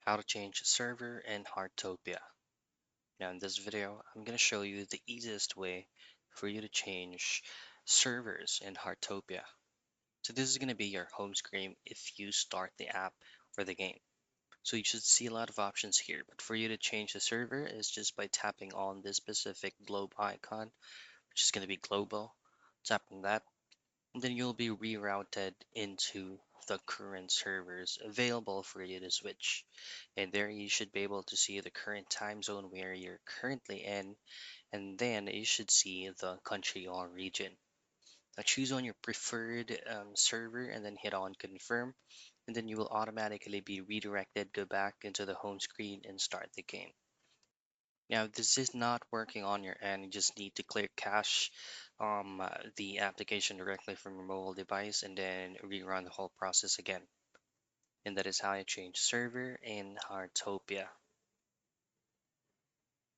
How to change a server in Heartopia. Now in this video, I'm going to show you the easiest way for you to change servers in Heartopia. So this is going to be your home screen if you start the app for the game. So you should see a lot of options here, but for you to change the server is just by tapping on this specific globe icon, which is going to be global. Tapping that, and then you'll be rerouted into the current servers available for you to switch. And there you should be able to see the current time zone where you're currently in, and then you should see the country or region. Now choose on your preferred server and then hit on confirm, and then you will automatically be redirected, go back into the home screen and start the game. Now, if this is not working on your end, you just need to clear cache the application directly from your mobile device and then rerun the whole process again. And that is how you change server in Heartopia.